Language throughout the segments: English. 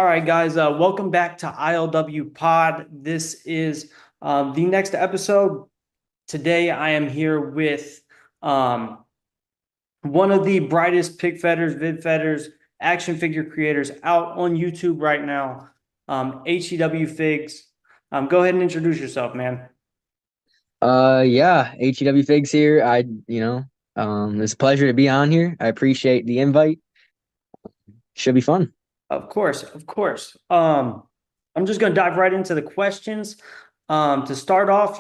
All right, guys, welcome back to ILW Pod. This is the next episode. Today, I am here with um, one of the brightest pick fedders, vid fedders, action figure creators out on YouTube right now, Hew Figz. Go ahead and introduce yourself, man. Yeah, Hew Figz here. It's a pleasure to be on here. I appreciate the invite. Should be fun. Of course, of course. I'm just gonna dive right into the questions. To start off,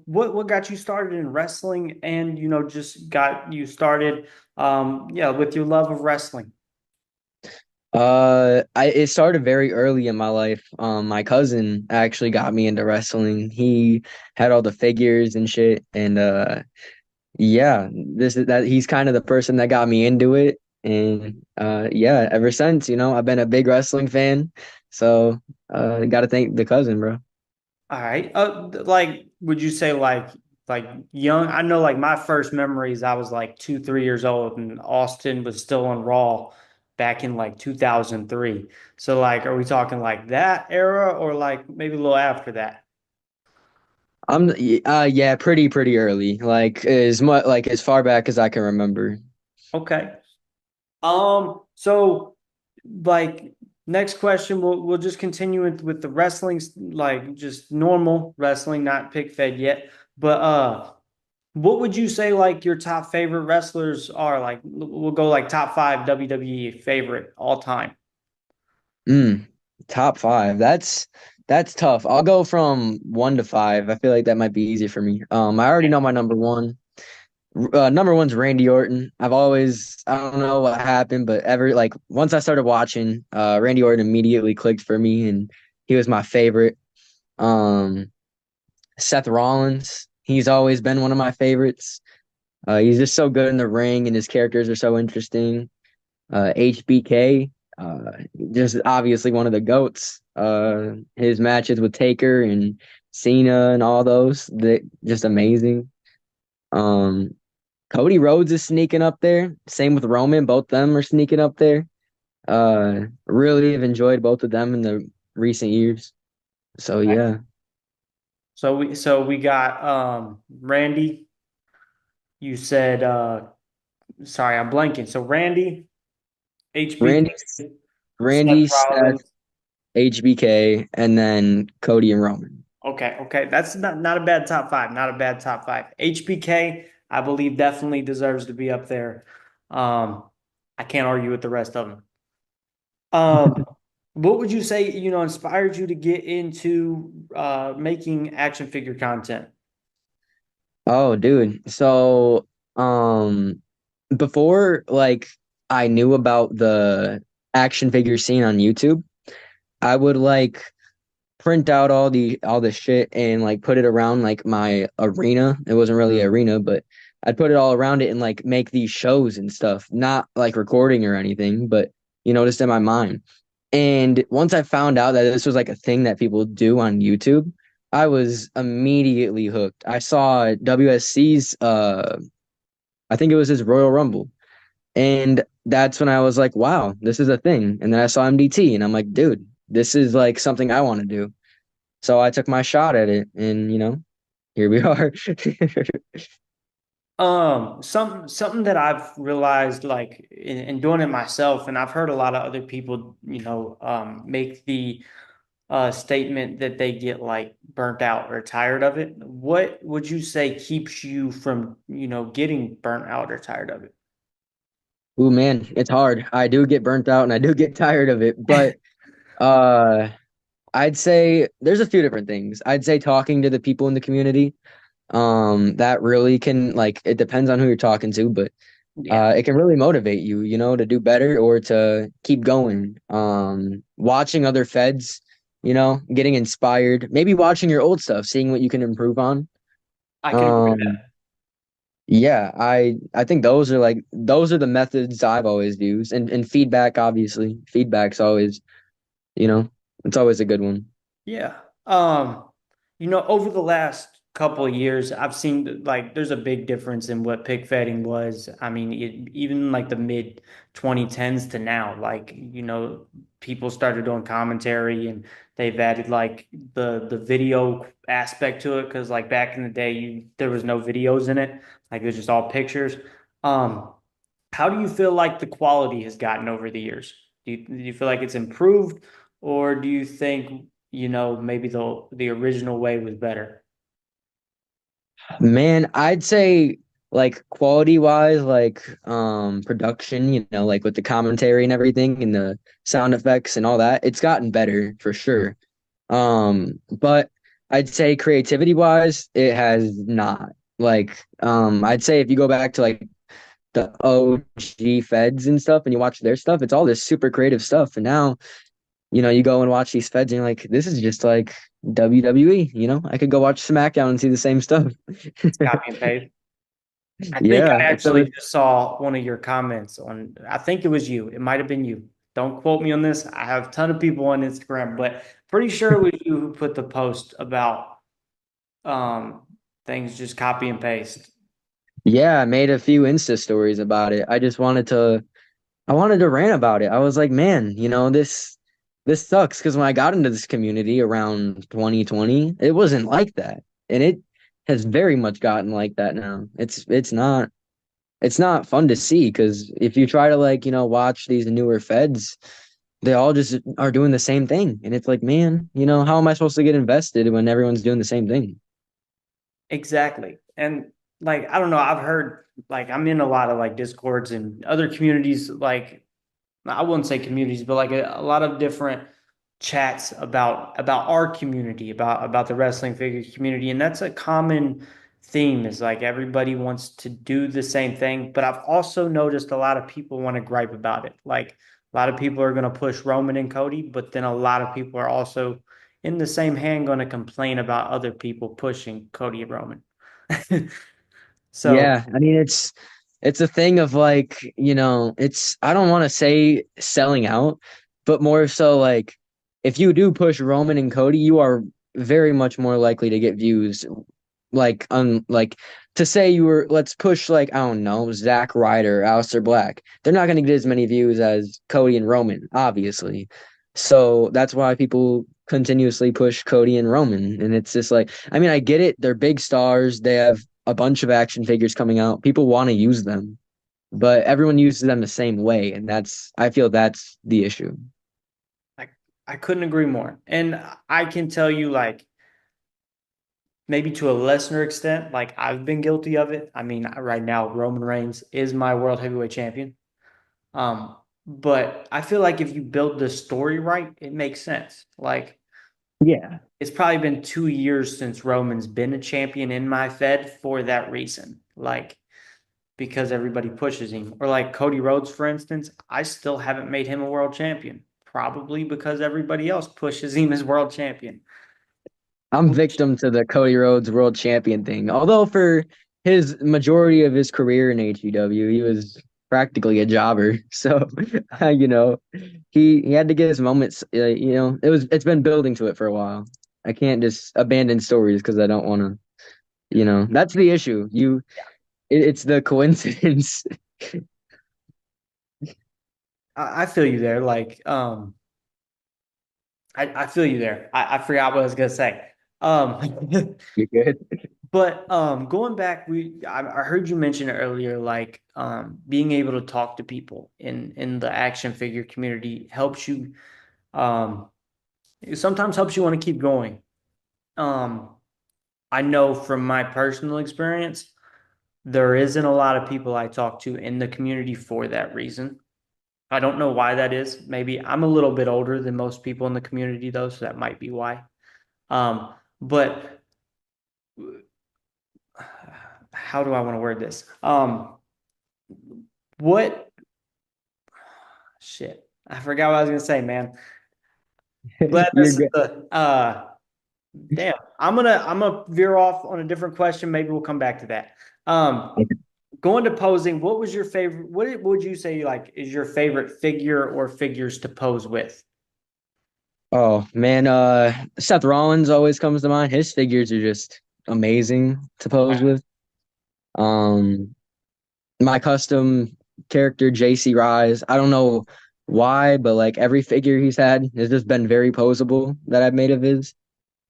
what got you started in wrestling, and just got you started, yeah, with your love of wrestling. It started very early in my life. My cousin actually got me into wrestling. He had all the figures and shit, and yeah, this is that he's kind of the person that got me into it. And yeah, ever since, I've been a big wrestling fan. So got to thank the cousin, bro. All right. Like, would you say like young? I know like my first memories, I was like 2, 3 years old, and Austin was still on Raw back in like 2003. So like, are we talking like that era, or like maybe a little after that? Yeah, pretty early. Like as much like as far back as I can remember. Okay. So like next question, we'll just continue with the wrestling, like just normal wrestling, not pick fed yet. But what would you say like your top favorite wrestlers are? Like we'll go like top five WWE favorite all time. Mm, top five. That's tough. I'll go from one to five. I feel like that might be easy for me. I already know my number one. Number one's Randy Orton. I don't know what happened, but ever like once I started watching, Randy Orton immediately clicked for me, and he was my favorite. Um, Seth Rollins. He's always been one of my favorites. He's just so good in the ring, and his characters are so interesting. HBK, uh, just obviously one of the goats. His matches with Taker and Cena and all those, that just amazing. Um, Cody Rhodes is sneaking up there. Same with Roman. Both them are sneaking up there. Really have enjoyed both of them in the recent years. So Okay. yeah, So we got Randy. You said sorry, I'm blanking. So Randy, Randy, HBK, Seth Randy, Seth, Rollins. HBK, and then Cody and Roman. Okay, okay. That's not a bad top five. Not a bad top five. HBK, I believe, definitely deserves to be up there. Um, I can't argue with the rest of them. Um, what would you say, inspired you to get into making action figure content? Oh, dude. So, before like I knew about the action figure scene on YouTube, I would like print out all the shit and like put it around like my arena. It wasn't really an arena, but I'd put it all around it and like make these shows and stuff, not like recording or anything, but just in my mind. And once I found out that this was like a thing that people do on YouTube, I was immediately hooked. I saw WSC's I think it was his Royal Rumble. And that's when I was like, wow, this is a thing. And then I saw MDT and I'm like, dude, this is like something I want to do. So I took my shot at it and here we are. Something that I've realized, like in doing it myself, and I've heard a lot of other people, make the statement that they get like burnt out or tired of it. What would you say keeps you from, getting burnt out or tired of Ooh man, it's hard. I do get burnt out and I do get tired of it, but it? uh I'd say there's a few different things. I'd say talking to the people in the community. That really can like it depends on who you're talking to, but Yeah, it can really motivate you, to do better or to keep going. Watching other feds, getting inspired, maybe watching your old stuff, seeing what you can improve on. I can agree with Um, yeah, I think those are the methods I've always used. And feedback, obviously. Feedback's always, you know, it's always a good one. that. Yeah. Over the last couple of years, I've seen like there's a big difference in what pig fetting was. I mean, even like the mid 2010s to now, like, people started doing commentary and they've added like the video aspect to it because like back in the day, there was no videos in it, like it was just all pictures. Um, how do you feel like the quality has gotten over the years? Do you feel like it's improved, or do you think, maybe the original way was better? Man, I'd say like quality wise, like production, like with the commentary and everything and the sound effects and all that, it's gotten better for sure. But I'd say creativity wise, it has not. Like, I'd say if you go back to like the OG Feds and stuff and you watch their stuff, it's all this super creative stuff. And now, you go and watch these Feds and you're like, this is just like WWE, I could go watch SmackDown and see the same stuff. It's copy and paste. I think I Yeah. actually So just saw one of your comments on, I think it was you. It might have been you. Don't quote me on this. I have a ton of people on Instagram, but pretty sure it was you who put the post about um things just copy and paste. yeah, I made a few Insta stories about it. I wanted to rant about it. I was like, man, this sucks because when I got into this community around 2020, it wasn't like that. And it has very much gotten like that now. It's not fun to see because if you try to like, watch these newer feds, they all just are doing the same thing. And it's like, man, how am I supposed to get invested when everyone's doing the same thing? Exactly. And like, I don't know, I've heard like I'm in a lot of like discords and other communities, like I wouldn't say communities, but like a lot of different chats about our community, about the wrestling figure community, and that's a common theme. Is like everybody wants to do the same thing, but I've also noticed a lot of people want to gripe about it. Like a lot of people are going to push Roman and Cody, but then a lot of people are also in the same hand going to complain about other people pushing Cody and Roman. So Yeah, I mean it's a thing of like, it's I don't want to say selling out, but more so like if you do push Roman and Cody, you are very much more likely to get views. Like to say you were let's push like I don't know, Zack Ryder, Aleister Black. They're not gonna get as many views as Cody and Roman, obviously. So that's why people continuously push Cody and Roman. And it's just like, I mean, I get it. They're big stars. They have a bunch of action figures coming out. People want to use them, but everyone uses them the same way. And I feel that's the issue. I I couldn't agree more. And I can tell you like maybe to a lesser extent, like I've been guilty of it. I mean, right now Roman Reigns is my world heavyweight champion. But I feel like if you build the story right, it makes sense. Like Yeah. it's probably been 2 years since Roman's been a champion in my Fed for that reason. Like because everybody pushes him. Or like Cody Rhodes, for instance, I still haven't made him a world champion. Probably because everybody else pushes him as world champion. I'm victim to the Cody Rhodes world champion thing. Although for his majority of his career in AEW, he was practically a jobber. So, you know, he had to get his moments. It's been building to it for a while. I can't just abandon stories because I don't want to. That's the issue. It's the coincidence. I feel you there. Like, I feel you there. I forgot what I was gonna say. Um, You're good. but going back, I heard you mention earlier, like being able to talk to people in the action figure community helps you. Um, it sometimes helps you want to keep going. Um, I know from my personal experience, there isn't a lot of people I talk to in the community for that reason. I don't know why that is. Maybe I'm a little bit older than most people in the community, though, so that might be why. But how do I want to word this? What shit? I forgot what I was gonna say, man. Glad You're this is good. the damn. I'm gonna veer off on a different question. Maybe we'll come back to that. Um, Going to posing, what was your favorite? What would you say like is your favorite figure or figures to pose with? Oh man, Seth Rollins always comes to mind. His figures are just amazing to pose with. Um, my custom character JC Rise, I don't know why, but like every figure he's had has just been very posable that I've made of his.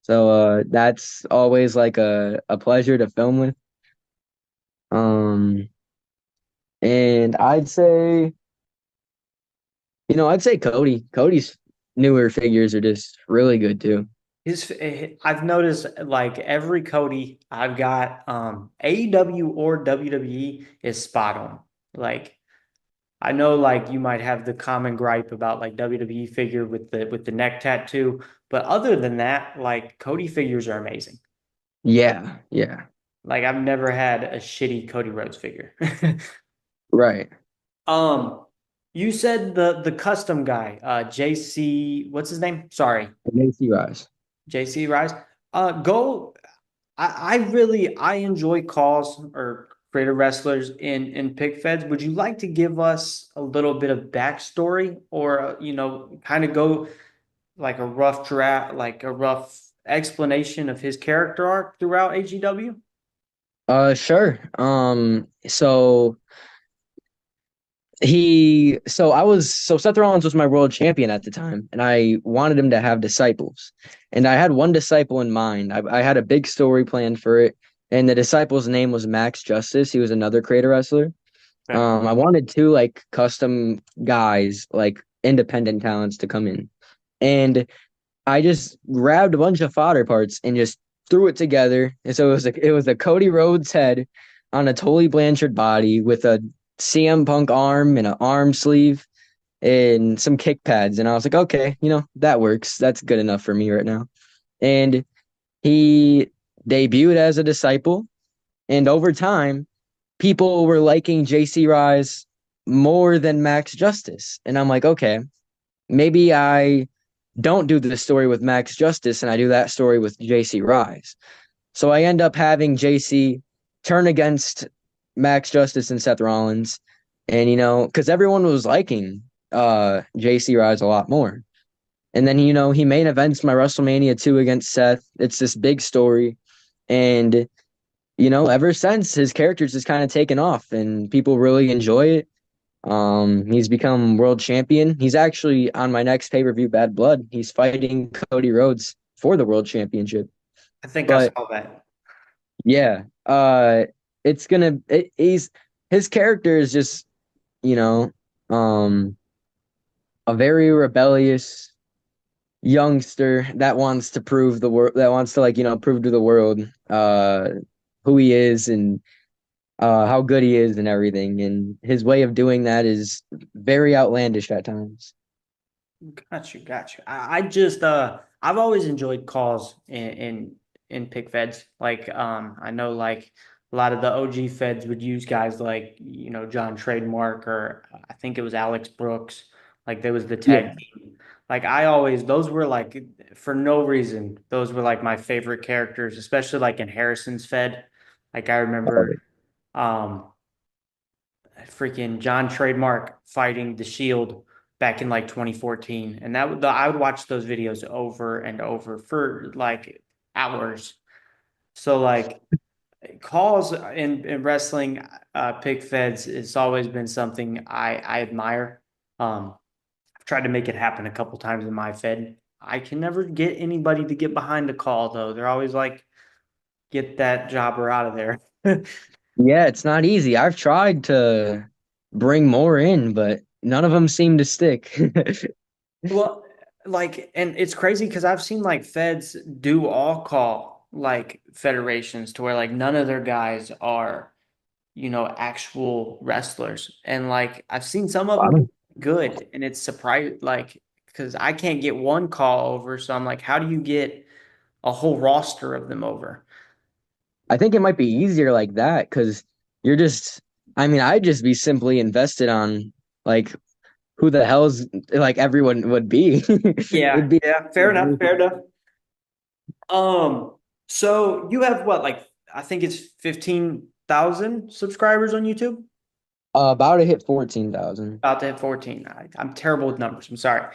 So that's always like a pleasure to film with. Um, and I'd say Cody. Cody's newer figures are just really good too. I've noticed like every Cody I've got, AEW or WWE is spot on. Like I know like you might have the common gripe about like WWE figure with the neck tattoo, but other than that, like Cody figures are amazing. Yeah, yeah, Like I've never had a shitty Cody Rhodes figure. right. Um, you said the custom guy, JC, what's his name? Sorry, JC Rise. JC Rise. Go. I enjoy calls or creative wrestlers in pick feds. Would you like to give us a little bit of backstory, or kind of go like a rough draft, like a rough explanation of his character arc throughout AGW? Sure. So Seth Rollins was my world champion at the time, and I wanted him to have disciples. And I had one disciple in mind. I had a big story planned for it, and the disciple's name was Max Justice. He was another creator wrestler. Okay. I wanted two like custom guys, like independent talents to come in. And I just grabbed a bunch of fodder parts and just threw it together. And so it was a Cody Rhodes head on a Tully Blanchard body with a CM Punk arm and an arm sleeve and some kick pads. And I was like, okay, that works. That's good enough for me right now. And he debuted as a disciple. And over time, people were liking JC Rise more than Max Justice. And I'm like, okay, maybe I don't do the story with Max Justice and I do that story with JC Rise. So I end up having JC turn against Max Justice and Seth Rollins. And because everyone was liking JC Rise a lot more. And then he main events my WrestleMania 2 against Seth. It's this big story. And ever since his character's just kind of taken off and people really enjoy it. He's become world champion. He's actually on my next pay-per-view, Bad Blood. He's fighting Cody Rhodes for the world championship. I think I But saw that. yeah, he's his character is just, you know, um, a very rebellious youngster that wants to prove the world, that wants to prove to the world, who he is and how good he is and everything. And his way of doing that is very outlandish at times. Got you, got you. I just I've always enjoyed calls in pick feds. Like I know like a lot of the OG feds would use guys like John Trademark or I think it was Alex Brooks. Like there was the Yeah. tag team. Like I always those were like for no reason those were like my favorite characters, especially like in Harrison's Fed. Like I remember um freaking John Trademark fighting the Shield back in like 2014, and I would watch those videos over and over for like hours. So like calls in wrestling, pick feds it's always been something I admire. I've tried to make it happen a couple times in my fed. I can never get anybody to get behind the call though. They're always like, get that jobber out of there. Yeah, it's not easy. I've tried to bring more in, but none of them seem to stick. Well, like, and it's crazy because I've seen like feds do all call like federations to where like none of their guys are, actual wrestlers. And like I've seen some of them do Wow. good, and it's surprised like because I can't get one call over. So I'm like, how do you get a whole roster of them over? I think it might be easier like that because you're just, I mean, I'd just be simply invested on like who the hell's like everyone would be. Yeah, It'd be yeah, fair enough, fair enough. Um, so you have what, like I think it's 15,000 subscribers on YouTube? about to hit 14,000. About to hit 14. I'm terrible with numbers. I'm sorry.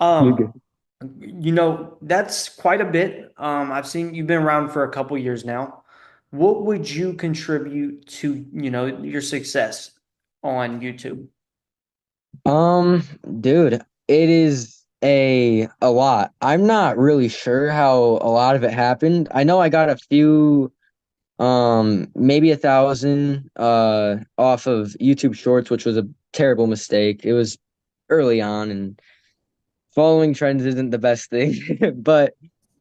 You're Um, good. that's quite a bit. I've seen you've been around for a couple years now. what would you contribute to, your success on YouTube? Um, Dude, it is a lot. I'm not really sure how a lot of it happened. I know I got a few, maybe 1,000 off of YouTube Shorts, which was a terrible mistake. It was early on, and following trends isn't the best thing. But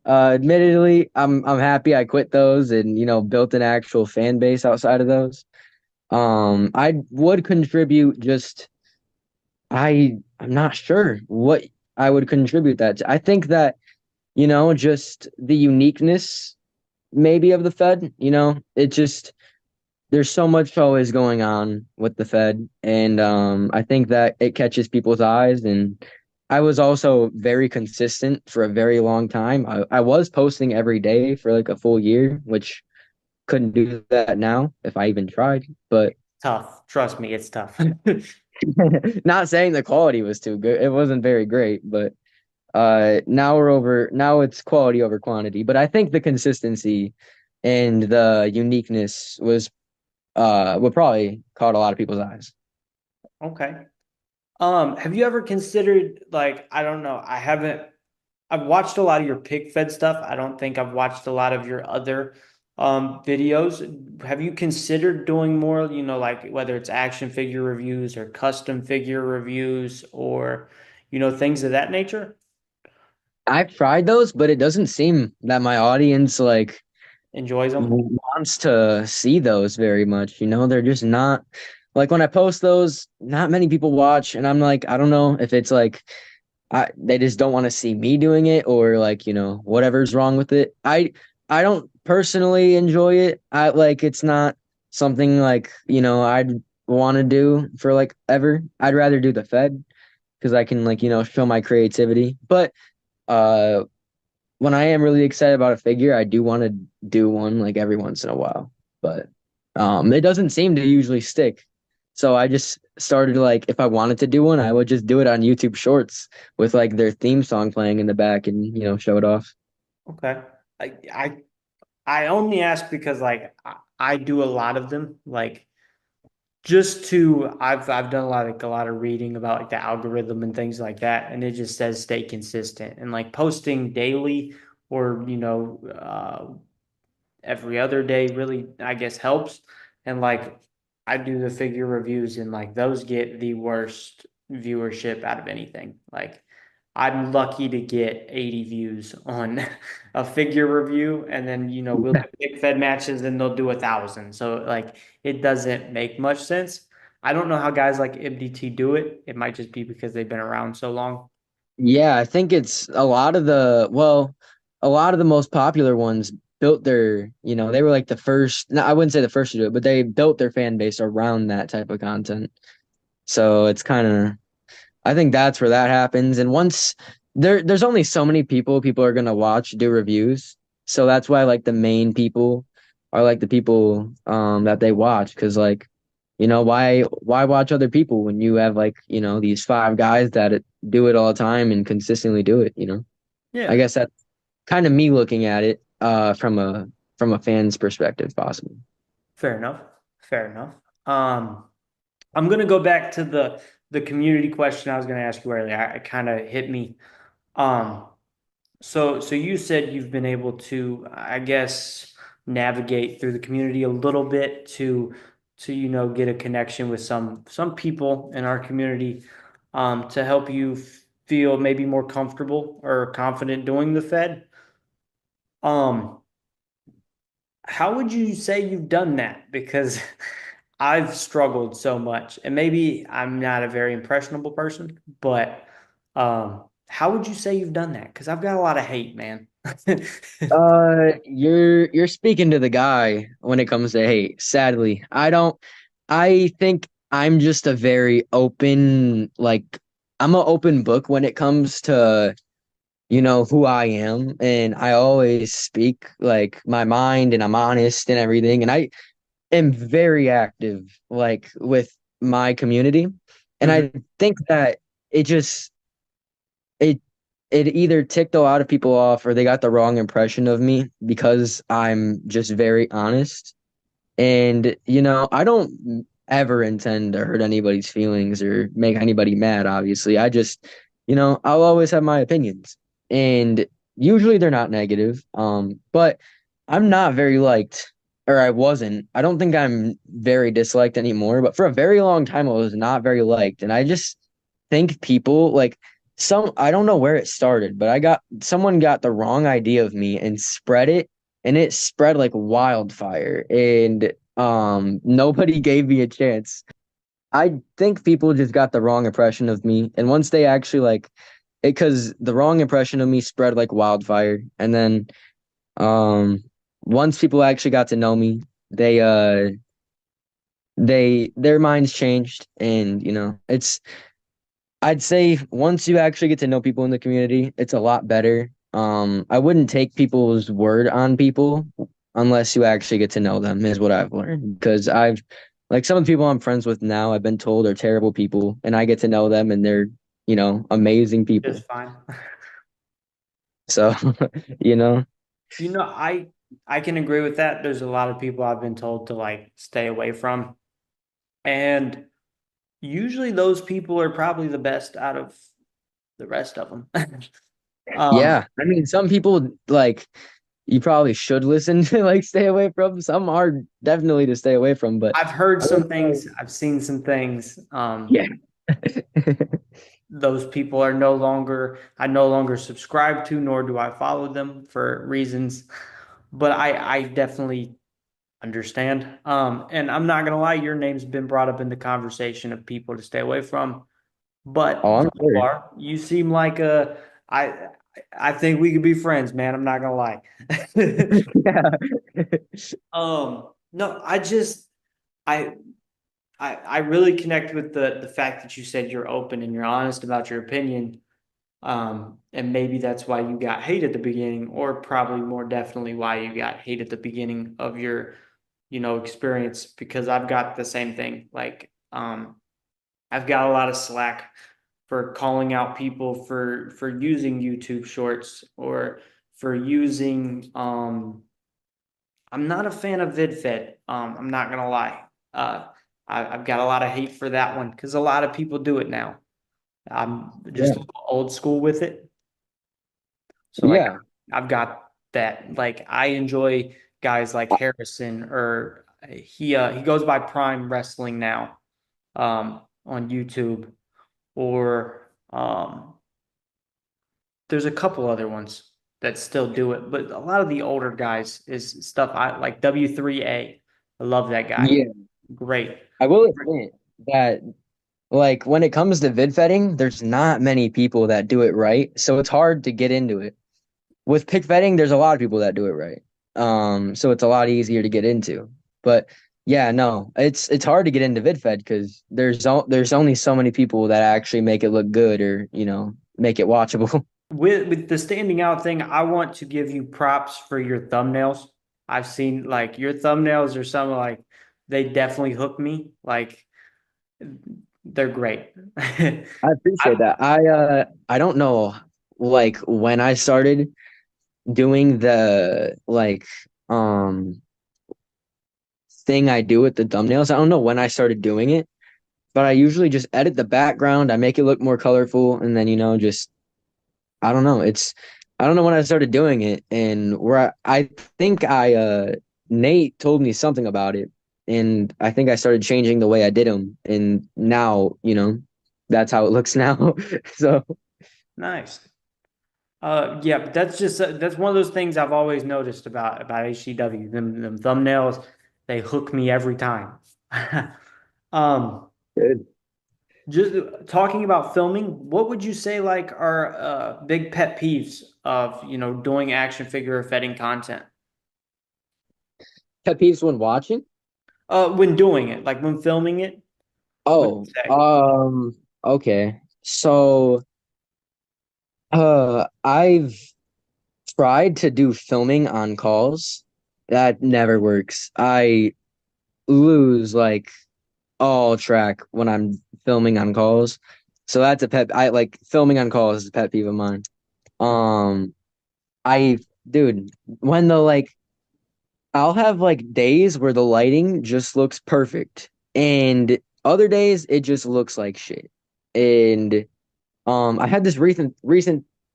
admittedly, I'm happy I quit those and built an actual fan base outside of those. I would contribute just I'm not sure what I would contribute that to. I think that, just the uniqueness maybe of the Fed, it just there's so much always going on with the Fed, and I think that it catches people's eyes. And I was also very consistent for a very long time. I was posting every day for like a full year, which couldn't do that now if I even tried. But Tough. Trust me, it's tough. not saying the quality was too good. It wasn't very great, but now it's quality over quantity. But I think the consistency and the uniqueness was what probably caught a lot of people's eyes. Okay. Have you ever considered like, I don't know, I've watched a lot of your pick fed stuff. I don't think I've watched a lot of your other videos. Have you considered doing more, like whether it's action figure reviews or custom figure reviews or, things of that nature? I've tried those, but it doesn't seem that my audience like Enjoys them? wants to see those very much. They're just not like when I post those, not many people watch, and I'm like, I don't know if it's like they just don't want to see me doing it or like, whatever's wrong with it. I don't personally enjoy it. I like it's not something like, I'd want to do for like ever. I'd rather do the Fed because I can like, show my creativity. But uh when I am really excited about a figure, I do want to do one like every once in a while. But it doesn't seem to usually stick. So I just started like if I wanted to do one, I would just do it on YouTube Shorts with like their theme song playing in the back and show it off. Okay. I I I only ask because like I do a lot of them. Like just to I've done a lot of reading about like the algorithm and things like that, and it just says stay consistent and like posting daily or every other day really I guess helps. And like I do the figure reviews and like those get the worst viewership out of anything. Like I'm lucky to get 80 views on a figure review, and then we'll do big Fed matches and they'll do 1,000. So like it doesn't make much sense. I don't know how guys like MDT do it. It might just be because they've been around so long. Yeah, I think it's a lot of the most popular ones built their, they were like the first, no, I wouldn't say the first to do it, but they built their fan base around that type of content. So it's kind of I think that's where that happens. And once there's only so many people are gonna watch do reviews. So that's why like the main people are like the people that they watch because like why watch other people when you have like these five guys that do it all the time and consistently do it. I Yeah, guess that's kind of me looking at it from a fan's perspective possibly. fair enough. Fair enough. Um, I'm gonna go back to the community question I was gonna ask you earlier. It kind of hit me. Um, so you said you've been able to, I guess, navigate through the community a little bit to get a connection with some people in our community, to help you feel maybe more comfortable or confident doing the Fed. Um, how would you say you've done that? Because I've struggled so much, and maybe I'm not a very impressionable person, but how would you say you've done that? Because I've got a lot of hate, man. You're speaking to the guy when it comes to hate. Sadly, I don't. I think I'm just a very open, like I'm an open book when it comes to who I am, and I always speak like my mind, and I'm honest and everything, and I am very active like with my community, and Mhm. I think that it just it it either ticked a lot of people off or they got the wrong impression of me because I'm just very honest. And, I don't ever intend to hurt anybody's feelings or make anybody mad, obviously. I'll always have my opinions. And usually they're not negative. But I'm not very liked, or I wasn't. I don't think I'm very disliked anymore, but for a very long time I was not very liked. And I just think people like I don't know where it started, but someone got the wrong idea of me and spread it, and it spread like wildfire, and nobody gave me a chance. I think people just got the wrong impression of me, and once they actually like it, because the wrong impression of me spread like wildfire, and then um once people actually got to know me, their minds changed, and it's I'd say once you actually get to know people in the community, it's a lot better. I wouldn't take people's word on people unless you actually get to know them, is what I've learned. Because like some of the people I'm friends with now, I've been told are terrible people, and I get to know them, and they're, amazing people. Just fine. So, you know, You know, I can agree with that. There's a lot of people I've been told to like stay away from. And usually those people are probably the best out of the rest of them. Um, yeah. I mean, some people like you probably should listen to like stay away from. Some are definitely to stay away from, but I've heard I some would say, things, I've seen some things. yeah. Those people are no longer, I no longer subscribe to, nor do I follow them for reasons. But I definitely understand. And I'm not gonna lie, your name's been brought up in the conversation of people to stay away from. But Oh, I'm so sorry. far, you seem like I I think we could be friends, man. I'm not gonna lie. Yeah. No, I I really connect with the fact that you said you're open and you're honest about your opinion. And maybe that's why you got hate at the beginning, or probably more definitely why you got hate at the beginning of your, experience, because I've got the same thing. Like, I've got a lot of slack for calling out people for using YouTube Shorts or for using I'm not a fan of VidFed. I'm not gonna lie. Uh I've got a lot of hate for that one because a lot of people do it now. I'm just a Yeah. little old school with it. So like Yeah. I've got that. Like I enjoy guys like Harrison, or he goes by Prime Wrestling now on YouTube, or there's a couple other ones that still do it, but a lot of the older guys is stuff I like. W3A, I love that guy. Yeah. Great. I will admit that like when it comes to vid vetting, there's not many people that do it right. So it's hard to get into it. With pick vetting, there's a lot of people that do it right. So it's a lot easier to get into. But yeah, no, it's hard to get into VidFed because there's only so many people that actually make it look good or, make it watchable. With the standing out thing, I want to give you props for your thumbnails. I've seen like your thumbnails are some like they definitely hook me. Like they're great. I appreciate that. I don't know like when I started doing the like thing I do with the thumbnails. I don't know when I started doing it, but I usually just edit the background, I make it look more colorful, and then just I don't know. I don't know when I started doing it, and I think Nate told me something about it, and I think I started changing the way I did them, and now that's how it looks now. So Nice. Yeah, but that's just that's one of those things I've always noticed about HCW. Them thumbnails, they hook me every time. Um, good. just talking about filming, what would you say like are big pet peeves of doing action figure fetting content? Pet peeves when watching? When doing it, like when filming it, what do you Oh, say? okay. So, I've tried to do filming on calls. That never works. I lose like all track when I'm filming on calls. So that's a pet. I like filming on calls is a pet peeve of mine. Um, I, dude, when the like, I'll have like days where the lighting just looks perfect, and other days it just looks like shit. And I had this recent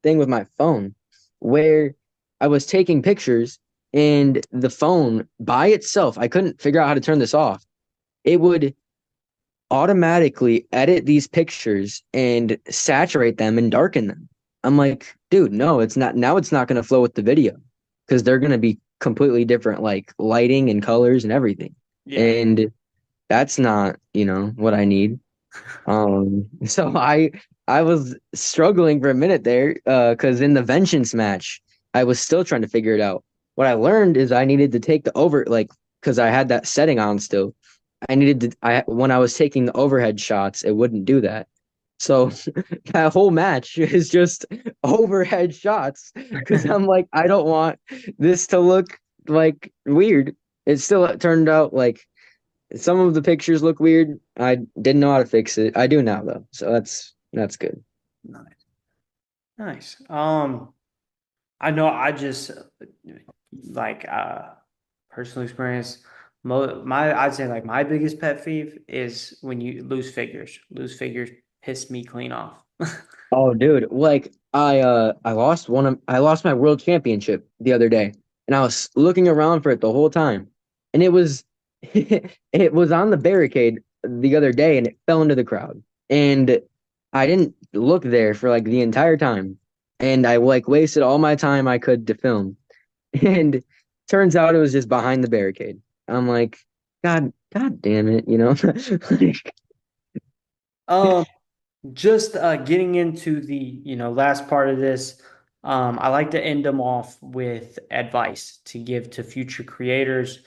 thing with my phone where I was taking pictures, and the phone by itself, I couldn't figure out how to turn this off. It would automatically edit these pictures and saturate them and darken them. I'm like, dude, no, it's not. Now it's not going to flow with the video because they're going to be completely different, like lighting and colors and everything. Yeah. And that's not, what I need. So I was struggling for a minute there, because in the vengeance match, I was still trying to figure it out. What I learned is I needed to take the over like because I had that setting on still. I needed to I when I was taking the overhead shots, it wouldn't do that. So that whole match is just overhead shots because I'm like, I don't want this to look like weird. It still turned out like some of the pictures look weird. I didn't know how to fix it. I do now though, so that's good. Nice. Nice. I know I just like personal experience. I'd say like my biggest pet peeve is when you lose figures. Lose figures piss me clean off. Oh, dude, like I lost my world championship the other day, and I was looking around for it the whole time, and it was it was on the barricade the other day, and it fell into the crowd, and I didn't look there for like the entire time, and I like wasted all my time I could to film, and turns out it was just behind the barricade. I'm like, God damn it, Like, Um, just getting into the last part of this, I like to end them off with advice to give to future creators,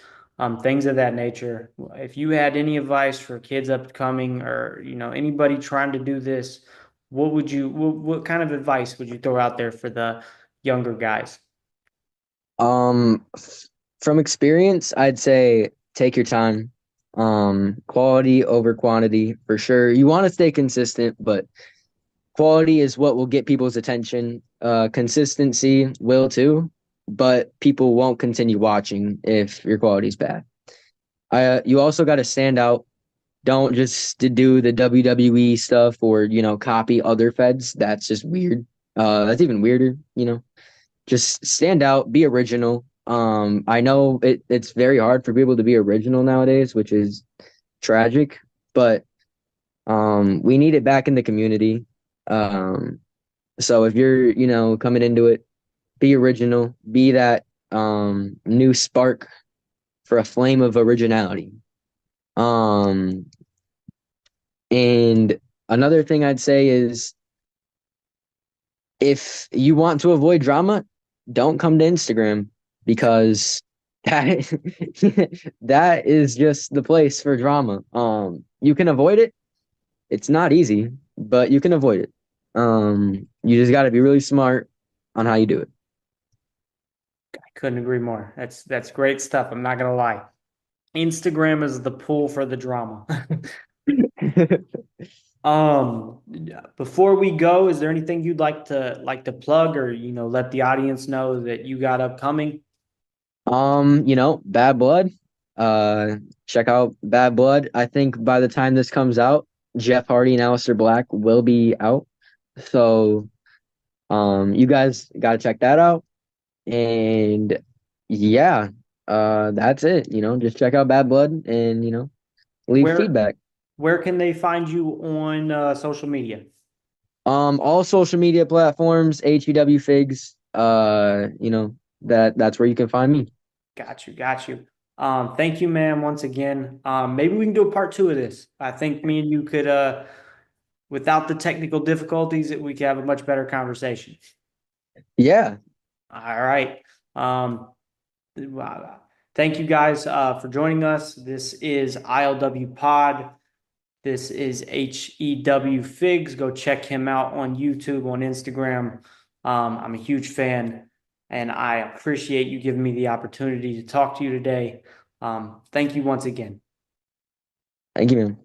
things of that nature. If you had any advice for kids upcoming or anybody trying to do this, what kind of advice would you throw out there for the younger guys? from experience, I'd say take your time. Quality over quantity for sure. You want to stay consistent, but quality is what will get people's attention. Consistency will too, but people won't continue watching if your quality's bad. You also got to stand out. Don't just to do the WWE stuff or copy other feds. That's just weird. That's even weirder. Just stand out, be original. I know it's very hard for people to be original nowadays, which is tragic, but we need it back in the community. Um, so if you're, coming into it, be original, be that new spark for a flame of originality. Um, and another thing I'd say is if you want to avoid drama, don't come to Instagram because that that is just the place for drama. You can avoid it. It's not easy, but you can avoid it. You just got to be really smart on how you do I couldn't agree more. That's great stuff. I'm not gonna lie. Instagram is the pool for the drama. it. Before we go, is there anything you'd like to plug or let the audience know that you got upcoming? Bad Blood. Uh, check out Bad Blood. I think by the time this comes out, Jeff Hardy and Aleister Black will be out. So, you guys got to check that out. And yeah, that's it. Just check out Bad Blood and, leave Where feedback. where can they find you on social media? All social media platforms, Hew Figz. That's where you can find me. Got you, got you. Thank you, ma'am, once again. Maybe we can do a part two of this. I think me and you could without the technical difficulties, we could have a much better conversation. Yeah. All right. Um, Thank you guys for joining us. This is ILW Pod. This is HEW Figs. Go check him out on YouTube, on Instagram. I'm a huge fan, and I appreciate you giving me the opportunity to talk to you today. Thank you once again. Thank you, man.